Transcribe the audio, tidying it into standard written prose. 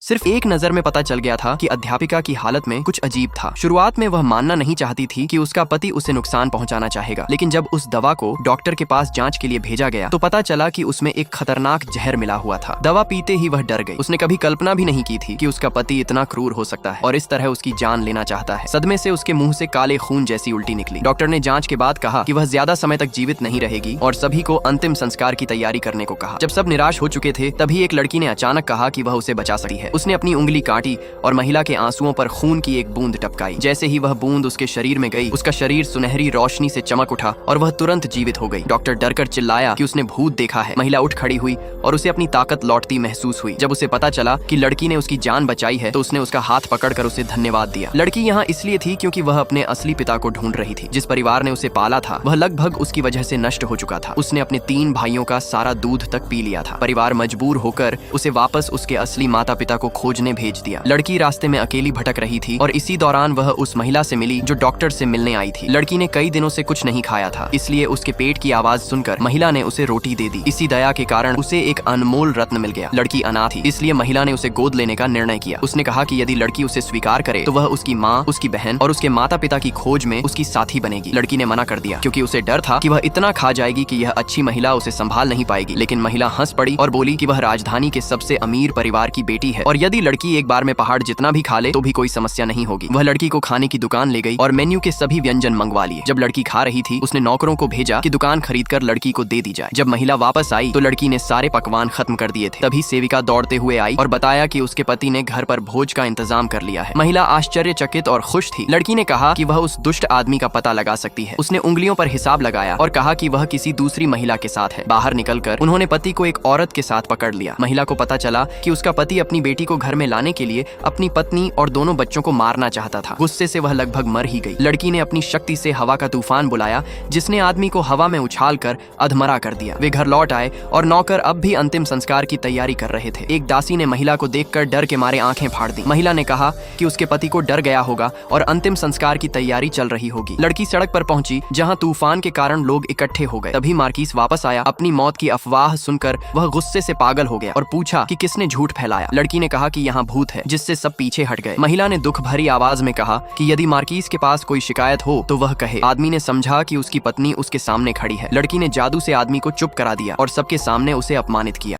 सिर्फ एक नजर में पता चल गया था कि अध्यापिका की हालत में कुछ अजीब था। शुरुआत में वह मानना नहीं चाहती थी कि उसका पति उसे नुकसान पहुंचाना चाहेगा, लेकिन जब उस दवा को डॉक्टर के पास जांच के लिए भेजा गया तो पता चला कि उसमें एक खतरनाक जहर मिला हुआ था। दवा पीते ही वह डर गई। उसने कभी कल्पना भी नहीं की थी कि उसका पति इतना क्रूर हो सकता है और इस तरह उसकी जान लेना चाहता है। सदमे से उसके मुंह से काले खून जैसी उल्टी निकली। डॉक्टर ने जांच के बाद कहा कि वह ज्यादा समय तक जीवित नहीं रहेगी और सभी को अंतिम संस्कार की तैयारी करने को कहा। जब सब निराश हो चुके थे तभी एक लड़की ने अचानक कहा कि वह उसे बचा सकती है। उसने अपनी उंगली काटी और महिला के आंसुओं पर खून की एक बूंद टपकाई। जैसे ही वह बूंद उसके शरीर में गई, उसका शरीर सुनहरी रोशनी से चमक उठा और वह तुरंत जीवित हो गई। डॉक्टर डरकर चिल्लाया कि उसने भूत देखा है। महिला उठ खड़ी हुई और उसे अपनी ताकत लौटती महसूस हुई। जब उसे पता चला कि लड़की ने उसकी जान बचाई है तो उसने उसका हाथ पकड़कर उसे धन्यवाद दिया। लड़की यहाँ इसलिए थी क्योंकि वह अपने असली पिता को ढूंढ रही थी। जिस परिवार ने उसे पाला था वह लगभग उसकी वजह से नष्ट हो चुका था। उसने अपने 3 भाइयों का सारा दूध तक पी लिया था। परिवार मजबूर होकर उसे वापस उसके असली माता पिता को खोजने भेज दिया। लड़की रास्ते में अकेली भटक रही थी और इसी दौरान वह उस महिला से मिली जो डॉक्टर से मिलने आई थी। लड़की ने कई दिनों से कुछ नहीं खाया था, इसलिए उसके पेट की आवाज सुनकर महिला ने उसे रोटी दे दी। इसी दया के कारण उसे एक अनमोल रत्न मिल गया। लड़की अनाथ थी, इसलिए महिला ने उसे गोद लेने का निर्णय किया। उसने कहा कि यदि लड़की उसे स्वीकार करे तो वह उसकी माँ, उसकी बहन और उसके माता पिता की खोज में उसकी साथी बनेगी। लड़की ने मना कर दिया क्योंकि उसे डर था कि वह इतना खा जाएगी कि यह अच्छी महिला उसे संभाल नहीं पाएगी। लेकिन महिला हंस पड़ी और बोली कि वह राजधानी के सबसे अमीर परिवार की बेटी है और यदि लड़की एक बार में पहाड़ जितना भी खा ले तो भी कोई समस्या नहीं होगी। वह लड़की को खाने की दुकान ले गई और मेन्यू के सभी व्यंजन मंगवा लिए। जब लड़की खा रही थी उसने नौकरों को भेजा कि दुकान खरीदकर लड़की को दे दी जाए। जब महिला वापस आई तो लड़की ने सारे पकवान खत्म कर दिए थे। तभी सेविका दौड़ते हुए आई और बताया कि उसके पति ने घर पर भोज का इंतजाम कर लिया है। महिला आश्चर्यचकित और खुश थी। लड़की ने कहा कि वह उस दुष्ट आदमी का पता लगा सकती है। उसने उंगलियों पर हिसाब लगाया और कहा कि वह किसी दूसरी महिला के साथ है। बाहर निकलकर उन्होंने पति को एक औरत के साथ पकड़ लिया। महिला को पता चला कि उसका पति अपनी बेटी को घर में लाने के लिए अपनी पत्नी और दोनों बच्चों को मारना चाहता था। गुस्से से वह लगभग मर ही गई। लड़की ने अपनी शक्ति से हवा का तूफान बुलाया जिसने आदमी को हवा में उछालकर अधमरा कर दिया। वे घर लौट आए और नौकर अब भी अंतिम संस्कार की तैयारी कर रहे थे। एक दासी ने महिला को देखकर डर के मारे आंखें फाड़ दी। महिला ने कहा कि उसके पति को डर गया होगा और अंतिम संस्कार की तैयारी चल रही होगी। लड़की सड़क पर पहुंची जहां तूफान के कारण लोग इकट्ठे हो गए। तभी मार्किस वापस आया। अपनी मौत की अफवाह सुनकर वह गुस्से से पागल हो गया और पूछा कि किसने झूठ फैलाया। लड़की ने कहा कि यहाँ भूत है, जिससे सब पीछे हट गए। महिला ने दुख भरी आवाज में कहा कि यदि मार्किस के पास कोई शिकायत हो तो वह कहे। आदमी ने समझा कि उसकी पत्नी उसके सामने खड़ी है। लड़की ने जादू से आदमी को चुप करा दिया और सबके सामने उसे अपमानित किया।